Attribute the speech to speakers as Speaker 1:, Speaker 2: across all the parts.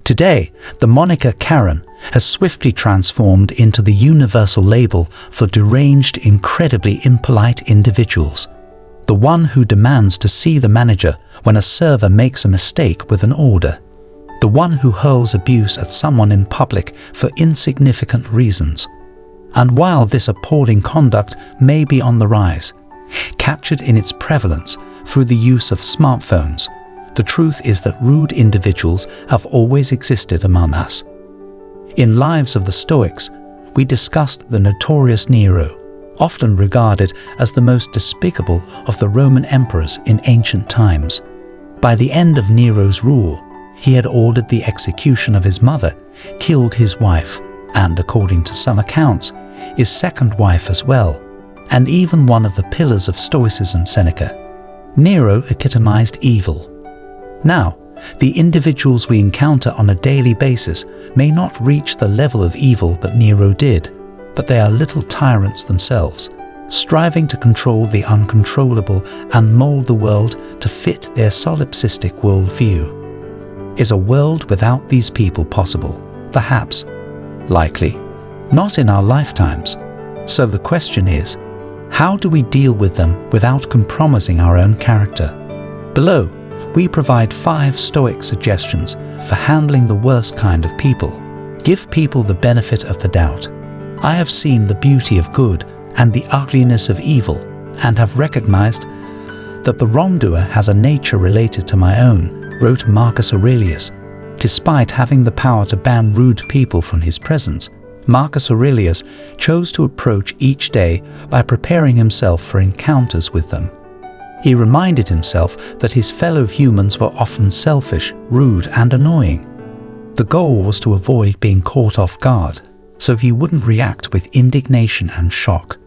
Speaker 1: Today, the moniker Karen has swiftly transformed into the universal label for deranged, incredibly impolite individuals. The one who demands to see the manager when a server makes a mistake with an order. The one who hurls abuse at someone in public for insignificant reasons. And while this appalling conduct may be on the rise, captured in its prevalence through the use of smartphones, the truth is that rude individuals have always existed among us. In Lives of the Stoics, we discussed the notorious Nero, often regarded as the most despicable of the Roman emperors in ancient times. By the end of Nero's rule, he had ordered the execution of his mother, killed his wife, and, according to some accounts, his second wife as well, and even one of the pillars of Stoicism, Seneca. Nero epitomized evil. Now, the individuals we encounter on a daily basis may not reach the level of evil that Nero did, but they are little tyrants themselves, striving to control the uncontrollable and mold the world to fit their solipsistic worldview. Is a world without these people possible? Perhaps. Likely. Not in our lifetimes. So the question is, how do we deal with them without compromising our own character? Below, we provide 5 Stoic suggestions for handling the worst kind of people. Give people the benefit of the doubt. I have seen the beauty of good and the ugliness of evil, and have recognized that the wrongdoer has a nature related to my own, wrote Marcus Aurelius. Despite having the power to ban rude people from his presence, Marcus Aurelius chose to approach each day by preparing himself for encounters with them. He reminded himself that his fellow humans were often selfish, rude, and annoying. The goal was to avoid being caught off guard, so he wouldn't react with indignation and shock.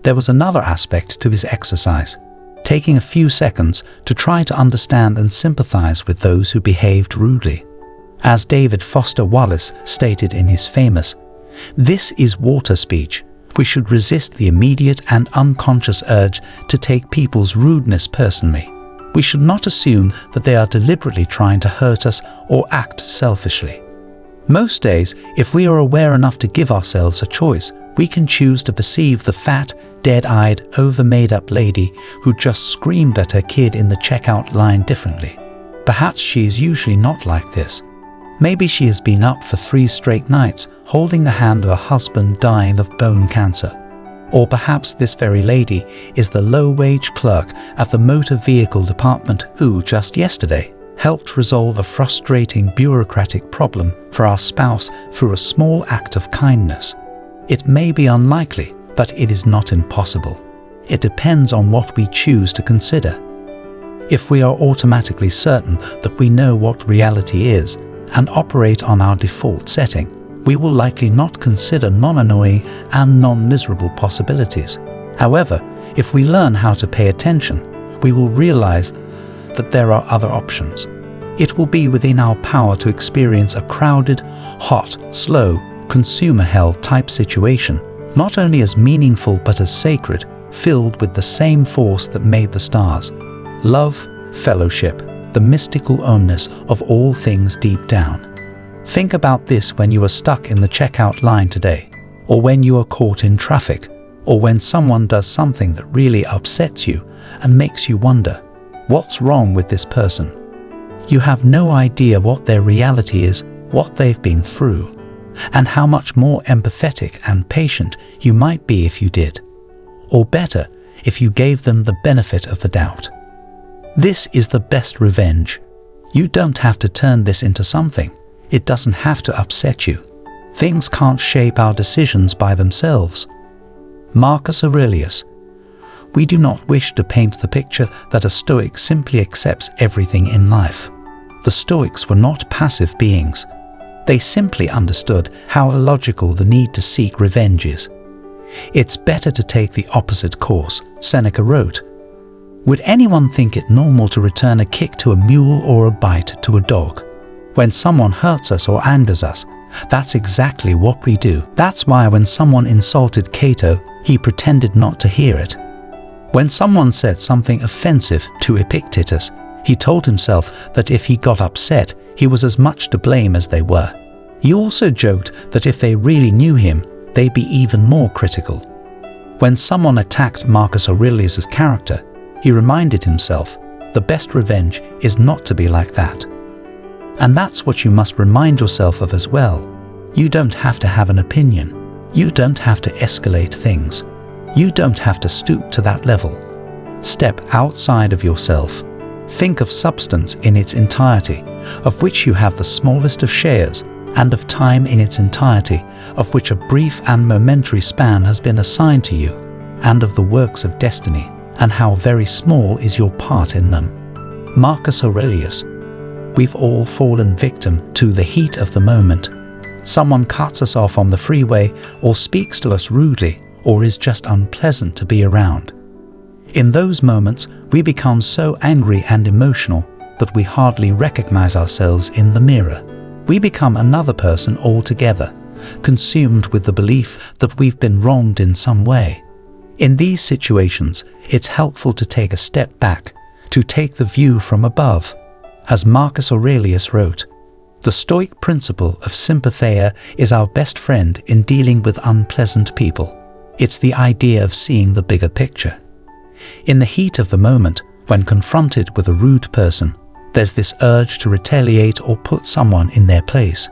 Speaker 1: There was another aspect to his exercise, taking a few seconds to try to understand and sympathize with those who behaved rudely. As David Foster Wallace stated in his famous "This is water" speech, we should resist the immediate and unconscious urge to take people's rudeness personally. We should not assume that they are deliberately trying to hurt us or act selfishly. Most days, if we are aware enough to give ourselves a choice, we can choose to perceive the fat, dead-eyed, over-made-up lady who just screamed at her kid in the checkout line differently. Perhaps she is usually not like this. Maybe she has been up for 3 straight nights holding the hand of a husband dying of bone cancer. Or perhaps this very lady is the low-wage clerk at the motor vehicle department who, just yesterday, helped resolve a frustrating bureaucratic problem for our spouse through a small act of kindness. It may be unlikely, but it is not impossible. It depends on what we choose to consider. If we are automatically certain that we know what reality is and operate on our default setting, we will likely not consider non-annoying and non-miserable possibilities. However, if we learn how to pay attention, we will realize that there are other options. It will be within our power to experience a crowded, hot, slow, consumer hell type situation, not only as meaningful but as sacred, filled with the same force that made the stars: love, fellowship, the mystical oneness of all things deep down. Think about this when you are stuck in the checkout line today, or when you are caught in traffic, or when someone does something that really upsets you and makes you wonder, what's wrong with this person? You have no idea what their reality is, what they've been through, and how much more empathetic and patient you might be if you did. Or better, if you gave them the benefit of the doubt. This is the best revenge. You don't have to turn this into something. It doesn't have to upset you. Things can't shape our decisions by themselves. Marcus Aurelius. We do not wish to paint the picture that a Stoic simply accepts everything in life. The Stoics were not passive beings. They simply understood how illogical the need to seek revenge is. It's better to take the opposite course, Seneca wrote. Would anyone think it normal to return a kick to a mule or a bite to a dog? When someone hurts us or angers us, that's exactly what we do. That's why when someone insulted Cato, he pretended not to hear it. When someone said something offensive to Epictetus, He told himself that if he got upset, he was as much to blame as they were. He also joked that if they really knew him, they'd be even more critical. When someone attacked Marcus Aurelius's character, he reminded himself, the best revenge is not to be like that. And that's what you must remind yourself of as well. You don't have to have an opinion. You don't have to escalate things. You don't have to stoop to that level. Step outside of yourself. Think of substance in its entirety, of which you have the smallest of shares, and of time in its entirety, of which a brief and momentary span has been assigned to you, and of the works of destiny, and how very small is your part in them. Marcus Aurelius. We've all fallen victim to the heat of the moment. Someone cuts us off on the freeway, or speaks to us rudely, or is just unpleasant to be around. In those moments, we become so angry and emotional that we hardly recognize ourselves in the mirror. We become another person altogether, consumed with the belief that we've been wronged in some way. In these situations, it's helpful to take a step back, to take the view from above. As Marcus Aurelius wrote, the Stoic principle of sympatheia is our best friend in dealing with unpleasant people. It's the idea of seeing the bigger picture. In the heat of the moment, when confronted with a rude person, there's this urge to retaliate or put someone in their place.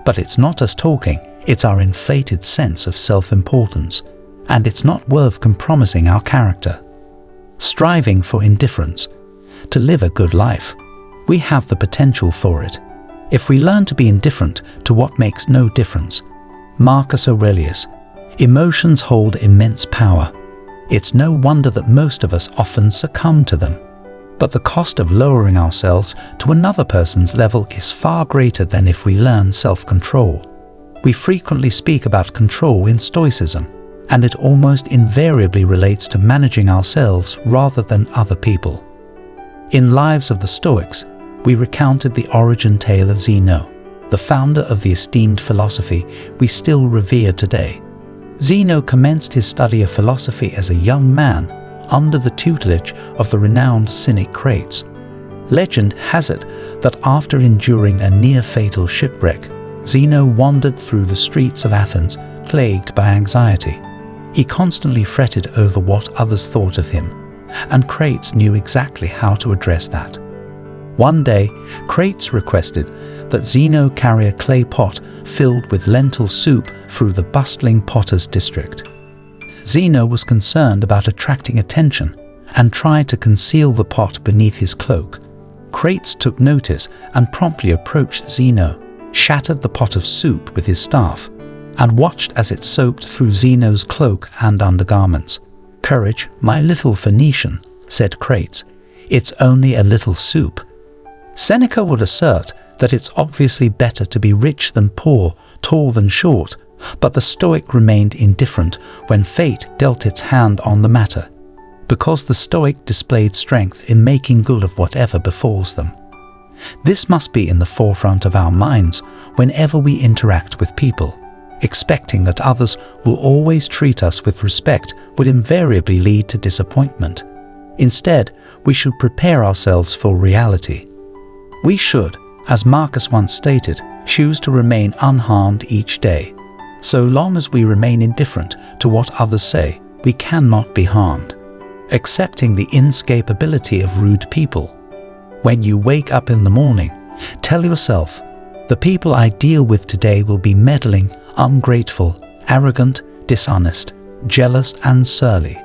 Speaker 1: But it's not us talking, it's our inflated sense of self-importance, and it's not worth compromising our character. Striving for indifference. To live a good life, we have the potential for it. If we learn to be indifferent to what makes no difference. Marcus Aurelius. Emotions hold immense power. It's no wonder that most of us often succumb to them. But the cost of lowering ourselves to another person's level is far greater than if we learn self-control. We frequently speak about control in Stoicism, and it almost invariably relates to managing ourselves rather than other people. In Lives of the Stoics, we recounted the origin tale of Zeno, the founder of the esteemed philosophy we still revere today. Zeno commenced his study of philosophy as a young man under the tutelage of the renowned cynic Crates. Legend has it that after enduring a near-fatal shipwreck, Zeno wandered through the streets of Athens, plagued by anxiety. He constantly fretted over what others thought of him, and Crates knew exactly how to address that. One day, Crates requested that Zeno carry a clay pot filled with lentil soup through the bustling potter's district. Zeno was concerned about attracting attention and tried to conceal the pot beneath his cloak. Crates took notice and promptly approached Zeno, shattered the pot of soup with his staff, and watched as it soaked through Zeno's cloak and undergarments. "Courage, my little Phoenician," said Crates. "It's only a little soup." Seneca would assert that it's obviously better to be rich than poor, tall than short, but the Stoic remained indifferent when fate dealt its hand on the matter, because the Stoic displayed strength in making good of whatever befalls them. This must be in the forefront of our minds whenever we interact with people. Expecting that others will always treat us with respect would invariably lead to disappointment. Instead, we should prepare ourselves for reality. We should, as Marcus once stated, choose to remain unharmed each day. So long as we remain indifferent to what others say, we cannot be harmed. Accepting the inescapability of rude people. When you wake up in the morning, tell yourself, the people I deal with today will be meddling, ungrateful, arrogant, dishonest, jealous and surly.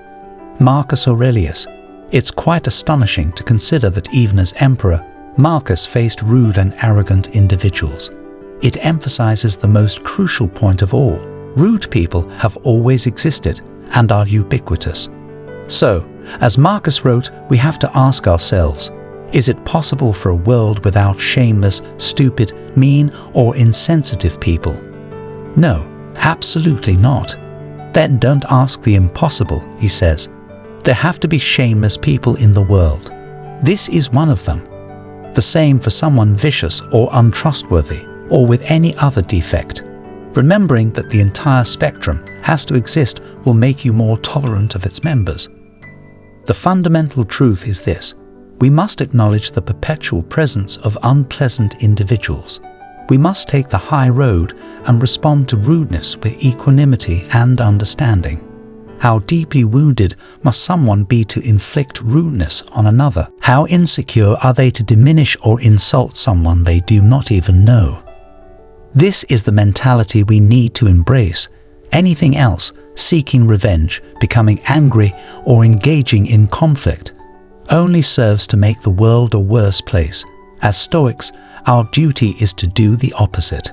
Speaker 1: Marcus Aurelius. It's quite astonishing to consider that even as emperor, Marcus faced rude and arrogant individuals. It emphasizes the most crucial point of all. Rude people have always existed and are ubiquitous. So, as Marcus wrote, we have to ask ourselves, is it possible for a world without shameless, stupid, mean, or insensitive people? No, absolutely not. Then don't ask the impossible, he says. There have to be shameless people in the world. This is one of them. The same for someone vicious or untrustworthy, or with any other defect. Remembering that the entire spectrum has to exist will make you more tolerant of its members. The fundamental truth is this: We must acknowledge the perpetual presence of unpleasant individuals. We must take the high road and respond to rudeness with equanimity and understanding. How deeply wounded must someone be to inflict rudeness on another? How insecure are they to diminish or insult someone they do not even know? This is the mentality we need to embrace. Anything else, seeking revenge, becoming angry, or engaging in conflict, only serves to make the world a worse place. As Stoics, our duty is to do the opposite.